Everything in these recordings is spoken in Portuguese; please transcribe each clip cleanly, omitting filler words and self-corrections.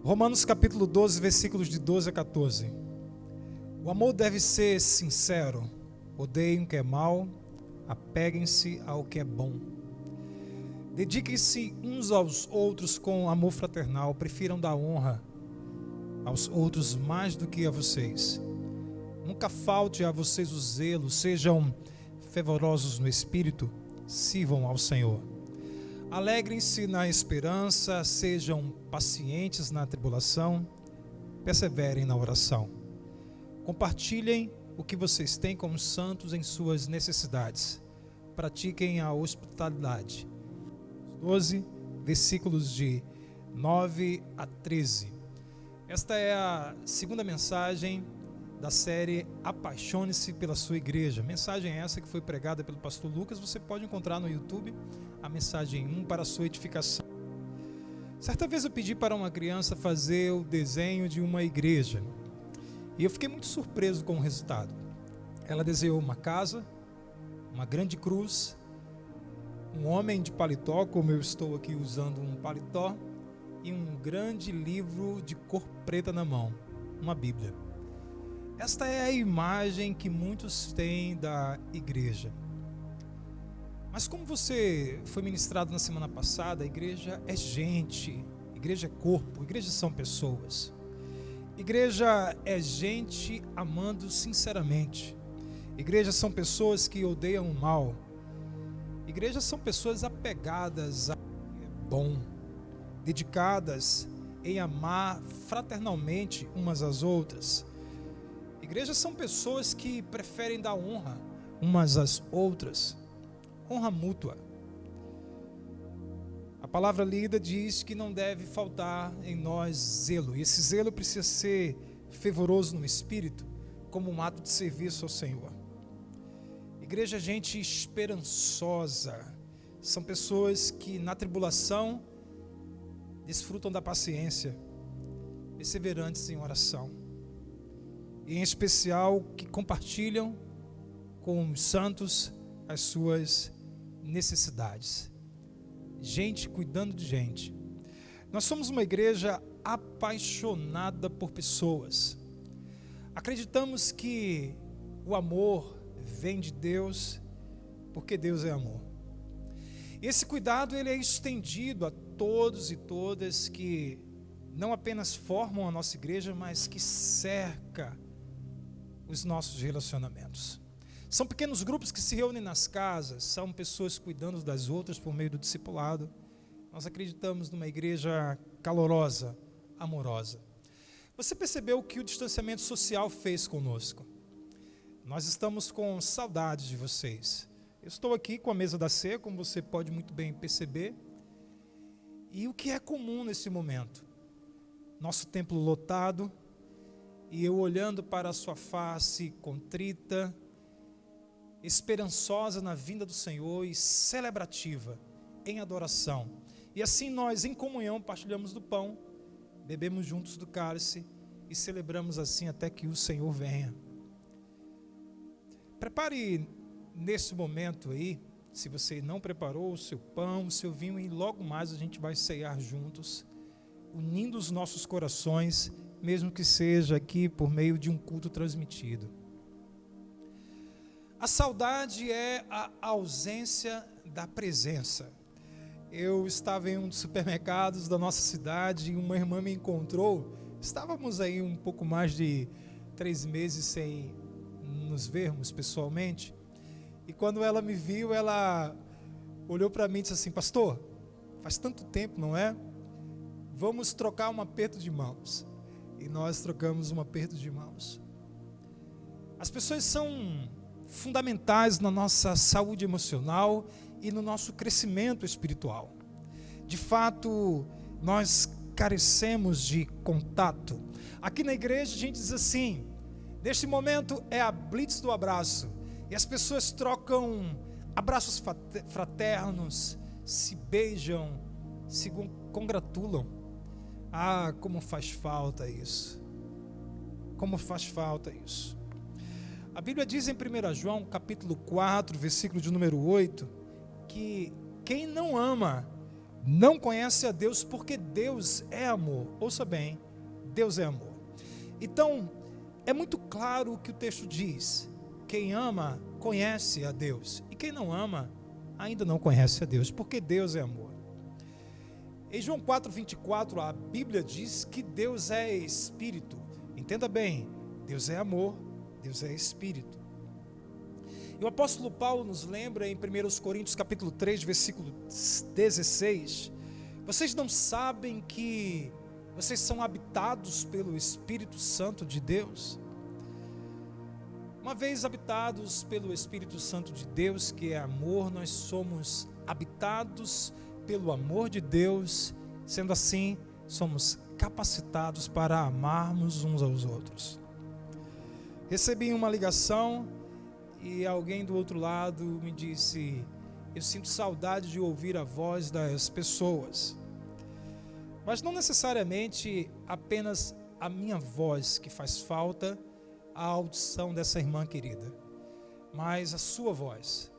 Romanos capítulo 12, versículos de 12 a 14. O amor deve ser sincero. Odeiem o que é mal, apeguem-se ao que é bom. Dediquem-se uns aos outros com amor fraternal. Prefiram dar honra aos outros mais do que a vocês. Nunca falte a vocês o zelo. Sejam fervorosos no espírito. Sirvam ao Senhor. Alegrem-se na esperança. Sejam pacientes na tribulação. Perseverem na oração. Compartilhem o que vocês têm como santos em suas necessidades. Pratiquem a hospitalidade. 12, versículos de 9 a 13. Esta é a segunda mensagem da série Apaixone-se pela sua igreja. Mensagem essa que foi pregada pelo pastor Lucas. Você pode encontrar no YouTube a mensagem 1 para a sua edificação. Certa vez eu pedi para uma criança fazer o desenho de uma igreja. E eu fiquei muito surpreso com o resultado. Ela desenhou uma casa, uma grande cruz, um homem de paletó, como eu estou aqui usando um paletó, e um grande livro de cor preta na mão, uma Bíblia. Esta é a imagem que muitos têm da igreja. Mas como você foi ministrado na semana passada, a igreja é gente, igreja é corpo, igreja são pessoas. Igreja é gente amando sinceramente. Igreja são pessoas que odeiam o mal. Igrejas são pessoas apegadas a bom, dedicadas em amar fraternalmente umas às outras. Igrejas são pessoas que preferem dar honra umas às outras, honra mútua. A palavra lida diz que não deve faltar em nós zelo, e esse zelo precisa ser fervoroso no espírito, como um ato de serviço ao Senhor. Igreja é gente esperançosa, são pessoas que na tribulação desfrutam da paciência, perseverantes em oração, e em especial que compartilham com os santos as suas necessidades. Gente cuidando de gente. Nós somos uma igreja apaixonada por pessoas. Acreditamos que o amor vem de Deus, porque Deus é amor. Esse cuidado ele é estendido a todos e todas que não apenas formam a nossa igreja, mas que cerca os nossos relacionamentos. São pequenos grupos que se reúnem nas casas, são pessoas cuidando das outras por meio do discipulado. Nós acreditamos numa igreja calorosa, amorosa. Você percebeu o que o distanciamento social fez conosco? Nós estamos com saudades de vocês. Eu estou aqui com a mesa da ceia, como você pode muito bem perceber. E o que é comum nesse momento? Nosso templo lotado, e eu olhando para a sua face contrita, esperançosa na vinda do Senhor e celebrativa em adoração. E assim nós, em comunhão, partilhamos do pão, bebemos juntos do cálice e celebramos assim até que o Senhor venha. Prepare nesse momento aí, se você não preparou o seu pão, o seu vinho, e logo mais a gente vai ceiar juntos, unindo os nossos corações, mesmo que seja aqui por meio de um culto transmitido. A saudade é a ausência da presença. Eu estava em um dos supermercados da nossa cidade e uma irmã me encontrou. Estávamos aí um pouco mais de 3 meses sem nos vermos pessoalmente. E quando ela me viu, ela olhou para mim e disse assim: pastor, faz tanto tempo, não é? Vamos trocar um aperto de mãos. E nós trocamos um aperto de mãos. As pessoas são fundamentais na nossa saúde emocional e no nosso crescimento espiritual. De fato, nós carecemos de contato. Aqui na igreja a gente diz assim: neste momento é a blitz do abraço. E as pessoas trocam abraços fraternos, se beijam, se congratulam. Ah, como faz falta isso. Como faz falta isso. A Bíblia diz em 1 João, capítulo 4, versículo de número 8, que quem não ama não conhece a Deus porque Deus é amor. Ouça bem, Deus é amor. Então, é muito claro o que o texto diz. Quem ama, conhece a Deus. E quem não ama, ainda não conhece a Deus, porque Deus é amor. Em João 4,24, a Bíblia diz que Deus é Espírito. Entenda bem, Deus é amor, Deus é Espírito. E o apóstolo Paulo nos lembra em 1 Coríntios capítulo 3, versículo 16, vocês não sabem que vocês são habitados pelo Espírito Santo de Deus? Uma vez habitados pelo Espírito Santo de Deus, que é amor, nós somos habitados pelo amor de Deus, sendo assim, somos capacitados para amarmos uns aos outros. Recebi uma ligação e alguém do outro lado me disse: eu sinto saudade de ouvir a voz das pessoas. Mas não necessariamente apenas a minha voz que faz falta, a audição dessa irmã querida, mas a sua voz.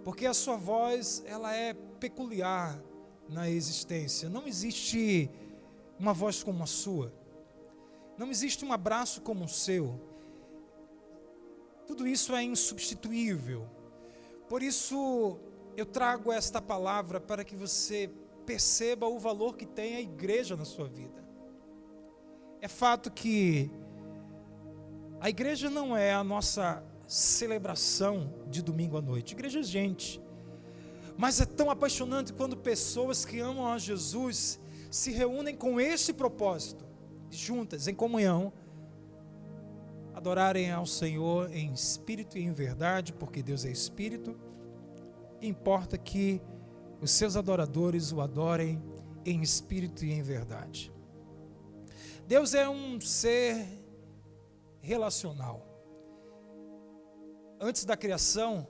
Porque a sua voz, ela é peculiar na existência. Não existe uma voz como a sua. Não existe um abraço como o seu. Tudo isso é insubstituível. Por isso, eu trago esta palavra para que você perceba o valor que tem a igreja na sua vida. É fato que a igreja não é a nossa celebração de domingo à noite. A igreja é gente. Mas é tão apaixonante quando pessoas que amam a Jesus se reúnem com esse propósito, juntas, em comunhão, adorarem ao Senhor em espírito e em verdade, porque Deus é espírito. Importa que os seus adoradores o adorem em espírito e em verdade. Deus é um ser relacional. Antes da criação,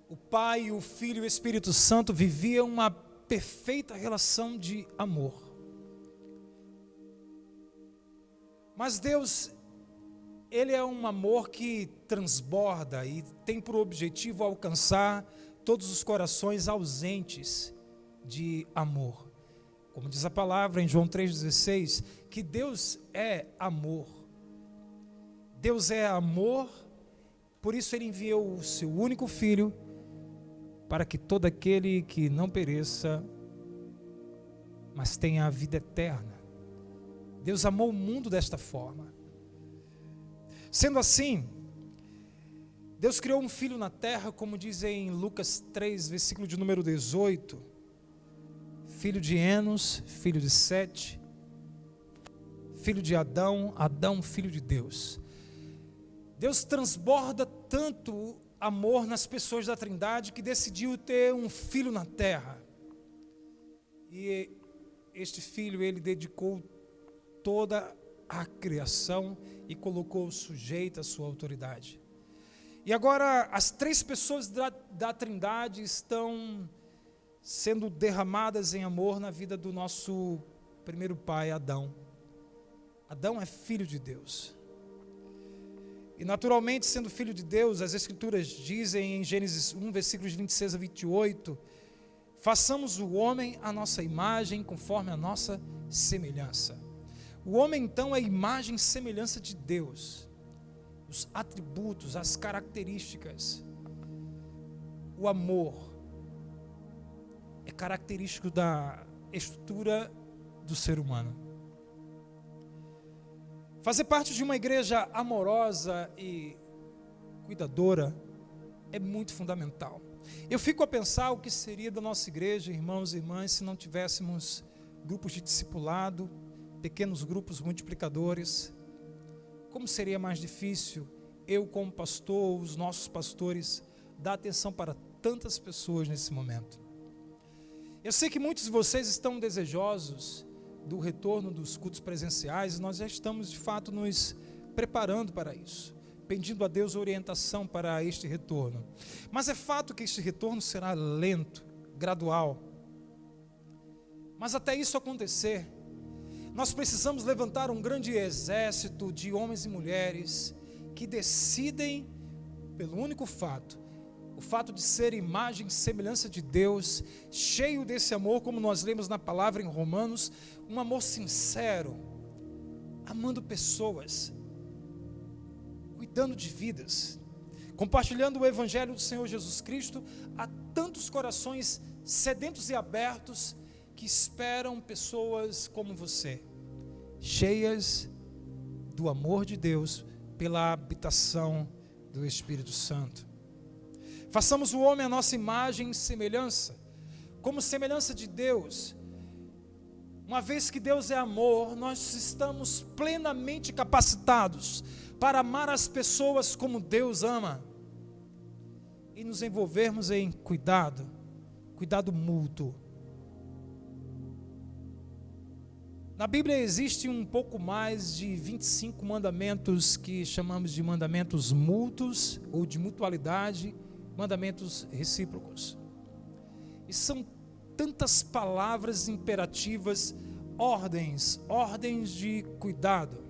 o Pai, o Filho e o Espírito Santo viviam uma perfeita relação de amor. Mas Deus, Ele é um amor que transborda e tem por objetivo alcançar todos os corações ausentes de amor. Como diz a palavra em João 3,16, que Deus é amor. Deus é amor, por isso Ele enviou o seu único Filho, para que todo aquele que não pereça, mas tenha a vida eterna. Deus amou o mundo desta forma. Sendo assim, Deus criou um filho na terra, como diz em Lucas 3, versículo de número 18, filho de Enos, filho de Sete, filho de Adão, Adão, filho de Deus. Deus transborda tanto amor nas pessoas da Trindade que decidiu ter um filho na terra. E este filho, ele dedicou toda a criação e colocou sujeita à sua autoridade. E agora as três pessoas da Trindade estão sendo derramadas em amor na vida do nosso primeiro pai, Adão. Adão é filho de Deus. E naturalmente, sendo filho de Deus, as Escrituras dizem em Gênesis 1, versículos 26 a 28, façamos o homem à nossa imagem, conforme a nossa semelhança. O homem, então, é a imagem e semelhança de Deus. Os atributos, as características. O amor é característico da estrutura do ser humano. Fazer parte de uma igreja amorosa e cuidadora é muito fundamental. Eu fico a pensar o que seria da nossa igreja, irmãos e irmãs, se não tivéssemos grupos de discipulado, pequenos grupos multiplicadores. Como seria mais difícil eu, como pastor, os nossos pastores, dar atenção para tantas pessoas nesse momento. Eu sei que muitos de vocês estão desejosos do retorno dos cultos presenciais, e nós já estamos de fato nos preparando para isso, pedindo a Deus orientação para este retorno. Mas é fato que este retorno será lento, gradual. Mas até isso acontecer, nós precisamos levantar um grande exército de homens e mulheres que decidem, pelo único fato, o o fato de ser imagem e semelhança de Deus, cheio desse amor, como nós lemos na palavra em Romanos, um amor sincero, amando pessoas, cuidando de vidas, compartilhando o Evangelho do Senhor Jesus Cristo a tantos corações sedentos e abertos que esperam pessoas como você, cheias do amor de Deus pela habitação do Espírito Santo. Façamos o homem a nossa imagem e semelhança, como semelhança de Deus. Uma vez que Deus é amor, nós estamos plenamente capacitados para amar as pessoas como Deus ama e nos envolvermos em cuidado mútuo. Na Bíblia existe um pouco mais de 25 mandamentos que chamamos de mandamentos mútuos ou de mutualidade, mandamentos recíprocos. E são tantas palavras imperativas, ordens de cuidado.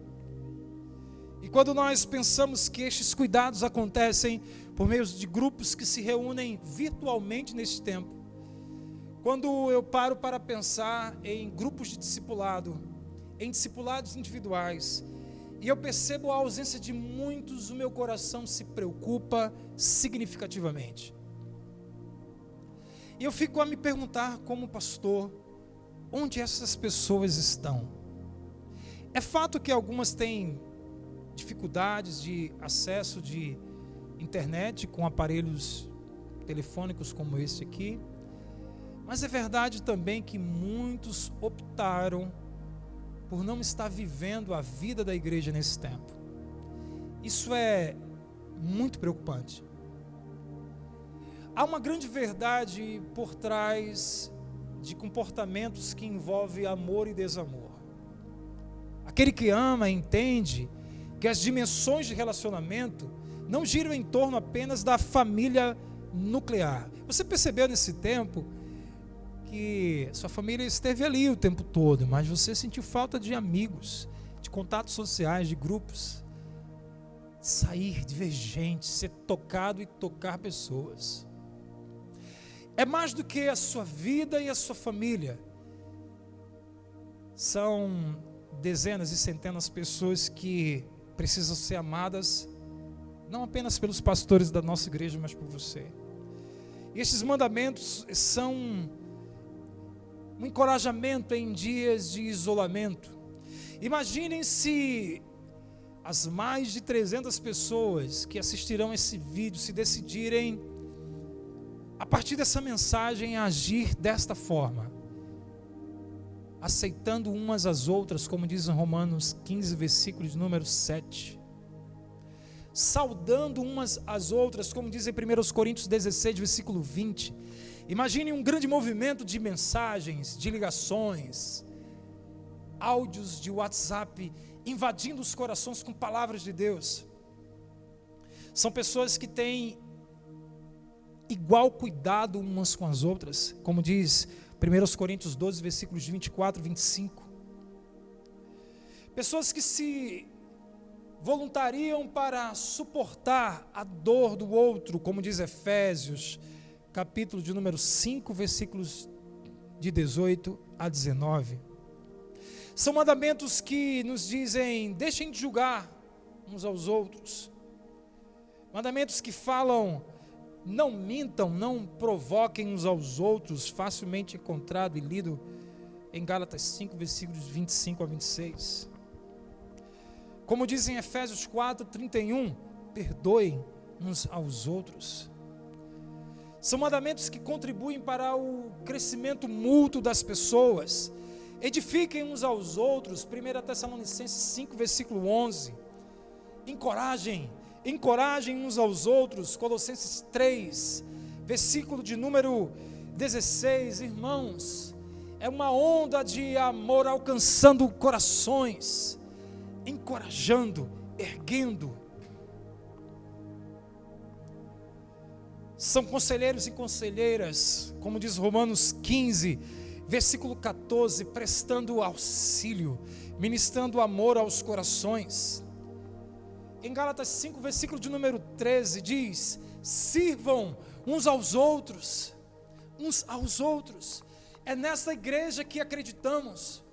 E quando nós pensamos que estes cuidados acontecem por meio de grupos que se reúnem virtualmente neste tempo, quando eu paro para pensar em grupos de discipulado, em discipulados individuais, e eu percebo a ausência de muitos, o meu coração se preocupa significativamente. E eu fico a me perguntar como pastor, onde essas pessoas estão? É fato que algumas têm dificuldades de acesso de internet com aparelhos telefônicos como este aqui, mas é verdade também que muitos optaram por não estar vivendo a vida da igreja nesse tempo. Isso é muito preocupante. Há uma grande verdade por trás de comportamentos que envolvem amor e desamor. Aquele que ama entende que as dimensões de relacionamento não giram em torno apenas da família nuclear. Você percebeu nesse tempo que sua família esteve ali o tempo todo, mas você sentiu falta de amigos, de contatos sociais, de grupos, sair, de ver gente, ser tocado e tocar pessoas. É mais do que a sua vida e a sua família. São dezenas e centenas de pessoas que precisam ser amadas, não apenas pelos pastores da nossa igreja, mas por você. E esses mandamentos são um encorajamento em dias de isolamento. Imaginem se as mais de 300 pessoas que assistirão esse vídeo se decidirem, a partir dessa mensagem, a agir desta forma, aceitando umas às outras, como diz em Romanos 15, versículo de número 7. Saudando umas às outras, como diz em 1 Coríntios 16, versículo 20. Imagine um grande movimento de mensagens, de ligações, áudios de WhatsApp, invadindo os corações com palavras de Deus. São pessoas que têm igual cuidado umas com as outras, como diz 1 Coríntios 12, versículos de 24 e 25. Pessoas que se voluntariam para suportar a dor do outro, como diz Efésios, capítulo de número 5, versículos de 18 a 19. São mandamentos que nos dizem, deixem de julgar uns aos outros. Mandamentos que falam, não mintam, não provoquem uns aos outros, facilmente encontrado e lido em Gálatas 5, versículos 25 a 26. Como diz em Efésios 4, 31, perdoem uns aos outros. São mandamentos que contribuem para o crescimento mútuo das pessoas. Edifiquem uns aos outros, 1 Tessalonicenses 5, versículo 11. Encorajem uns aos outros, Colossenses 3, versículo de número 16. Irmãos, é uma onda de amor alcançando corações, encorajando, erguendo. São conselheiros e conselheiras, como diz Romanos 15, versículo 14, prestando auxílio, ministrando amor aos corações. Em Gálatas 5, versículo de número 13, diz, sirvam uns aos outros, uns aos outros. É nessa igreja que acreditamos,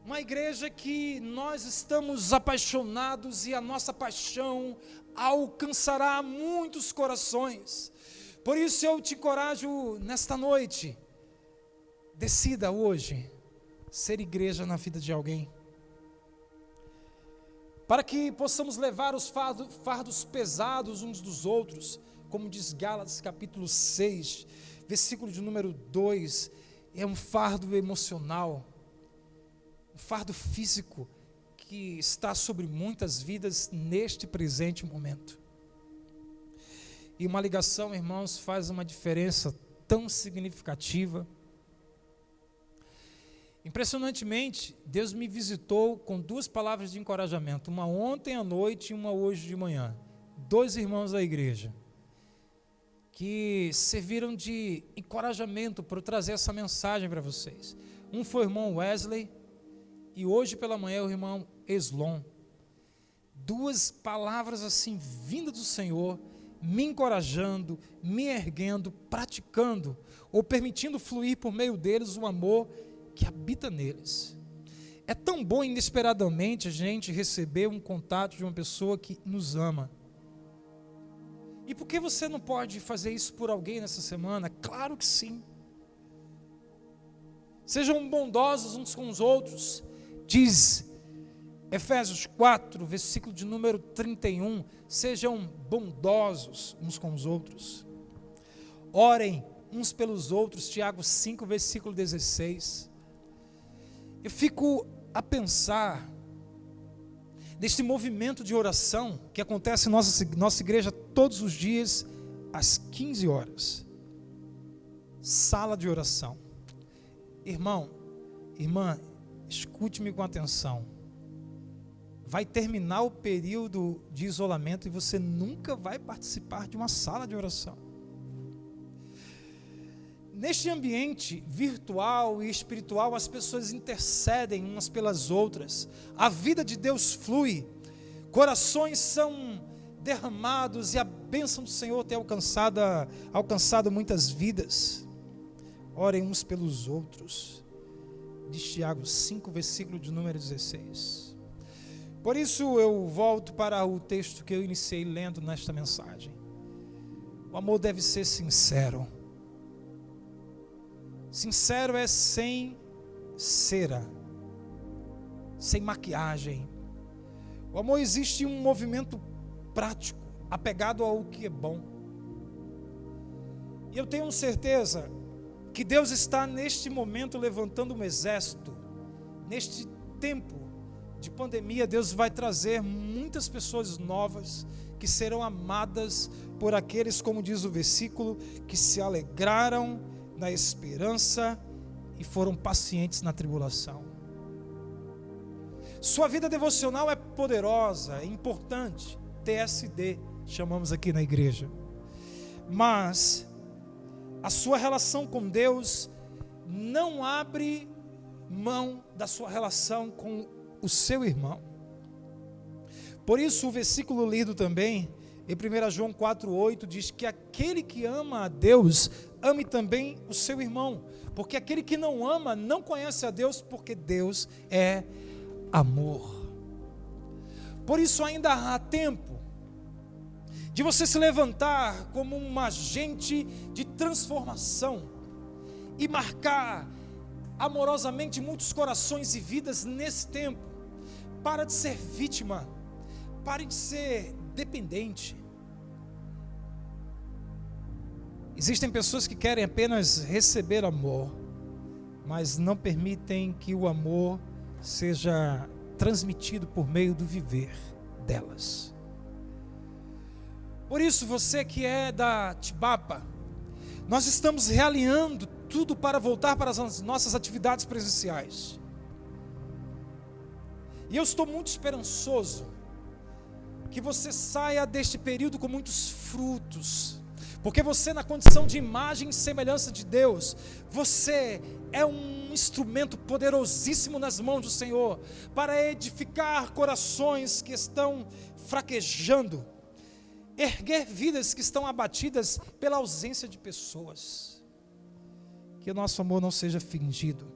uma igreja que nós estamos apaixonados e a nossa paixão alcançará muitos corações. Por isso eu te encorajo nesta noite, decida hoje ser igreja na vida de alguém, para que possamos levar os fardos pesados uns dos outros, como diz Gálatas capítulo 6, versículo de número 2, é um fardo emocional, um fardo físico que está sobre muitas vidas neste presente momento. E uma ligação, irmãos, faz uma diferença tão significativa. Impressionantemente, Deus me visitou com 2 palavras de encorajamento, uma ontem à noite e uma hoje de manhã. 2 irmãos da igreja, que serviram de encorajamento para eu trazer essa mensagem para vocês. Um foi o irmão Wesley, e hoje pela manhã o irmão Eslon. 2 palavras assim, vindas do Senhor, me encorajando, me erguendo, praticando, ou permitindo fluir por meio deles o amor que habita neles. É tão bom inesperadamente a gente receber um contato de uma pessoa que nos ama. E por que você não pode fazer isso por alguém nessa semana? Claro que sim. Sejam bondosos uns com os outros, diz Efésios 4, versículo de número 31, sejam bondosos uns com os outros. Orem uns pelos outros, Tiago 5, versículo 16. Eu fico a pensar neste movimento de oração que acontece em nossa igreja todos os dias, às 15 horas. Sala de oração. Irmão, irmã, escute-me com atenção. Vai terminar o período de isolamento e você nunca vai participar de uma sala de oração. Neste ambiente virtual e espiritual, as pessoas intercedem umas pelas outras. A vida de Deus flui, corações são derramados e a bênção do Senhor tem alcançado muitas vidas. Orem uns pelos outros, diz Tiago 5, versículo de número 16. Por isso eu volto para o texto que eu iniciei lendo nesta mensagem. O amor deve ser sincero. Sincero é sem cera, sem maquiagem. O amor existe um movimento prático, apegado ao que é bom. E eu tenho certeza que Deus está neste momento levantando um exército. Neste tempo de pandemia, Deus vai trazer muitas pessoas novas que serão amadas por aqueles, como diz o versículo, que se alegraram na esperança e foram pacientes na tribulação. Sua vida devocional é poderosa, é importante, TSD, chamamos aqui na igreja. Mas a sua relação com Deus não abre mão da sua relação com o seu irmão. Por isso o versículo lido também em 1 João 4,8 diz que aquele que ama a Deus, ame também o seu irmão, porque aquele que não ama, não conhece a Deus, porque Deus é amor. Por isso ainda há tempo de você se levantar como um agente de transformação e marcar amorosamente muitos corações e vidas nesse tempo. Para de ser vítima, pare de ser dependente. Existem pessoas que querem apenas receber amor, mas não permitem que o amor seja transmitido por meio do viver delas. Por isso, você que é da Tibapa, nós estamos realinhando tudo para voltar para as nossas atividades presenciais. E eu estou muito esperançoso que você saia deste período com muitos frutos, porque você, na condição de imagem e semelhança de Deus, você é um instrumento poderosíssimo nas mãos do Senhor, para edificar corações que estão fraquejando, erguer vidas que estão abatidas pela ausência de pessoas. Que o nosso amor não seja fingido,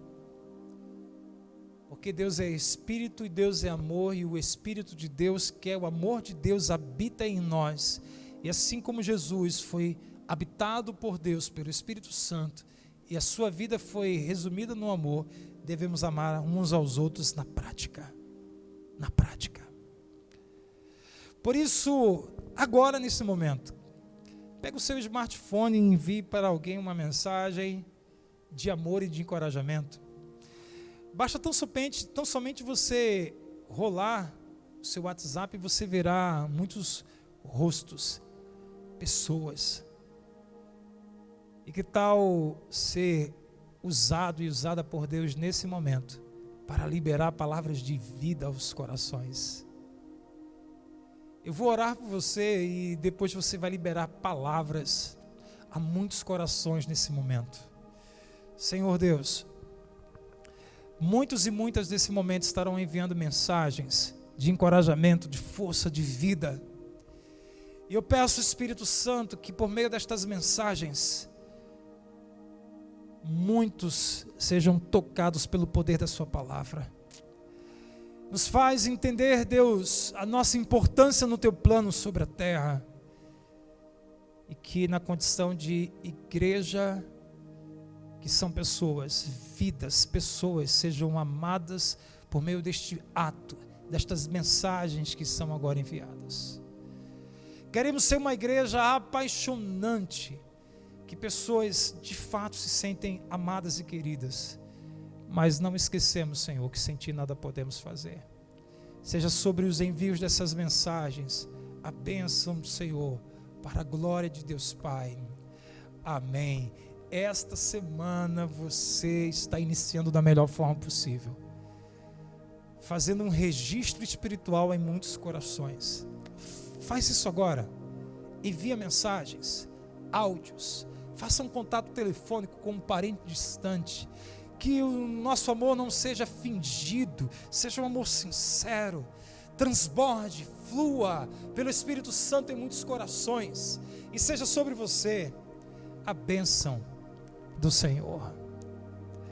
porque Deus é Espírito e Deus é amor, e o Espírito de Deus, que é o amor de Deus, habita em nós. E assim como Jesus foi habitado por Deus, pelo Espírito Santo, e a sua vida foi resumida no amor, devemos amar uns aos outros na prática. Na prática. Por isso, agora nesse momento, pega o seu smartphone e envie para alguém uma mensagem de amor e de encorajamento. Basta tão somente você rolar o seu WhatsApp e você verá muitos rostos, pessoas. E que tal ser usado e usada por Deus nesse momento para liberar palavras de vida aos corações? Eu vou orar por você e depois você vai liberar palavras a muitos corações nesse momento. Senhor Deus, muitos e muitas desse momento estarão enviando mensagens de encorajamento, de força, de vida. E eu peço, Espírito Santo, que por meio destas mensagens, muitos sejam tocados pelo poder da sua palavra. Nos faz entender, Deus, a nossa importância no teu plano sobre a terra. E que na condição de igreja, que são pessoas, vidas, pessoas sejam amadas por meio deste ato, destas mensagens que são agora enviadas. Queremos ser uma igreja apaixonante, que pessoas de fato se sentem amadas e queridas, mas não esquecemos, Senhor, que sem Ti nada podemos fazer. Seja sobre os envios dessas mensagens a bênção do Senhor, para a glória de Deus Pai. Amém. Esta semana você está iniciando da melhor forma possível, fazendo um registro espiritual em muitos corações. Faz isso agora. Envia mensagens, áudios, faça um contato telefônico com um parente distante. Que o nosso amor não seja fingido, seja um amor sincero, transborde, flua pelo Espírito Santo em muitos corações, e seja sobre você a bênção do Senhor.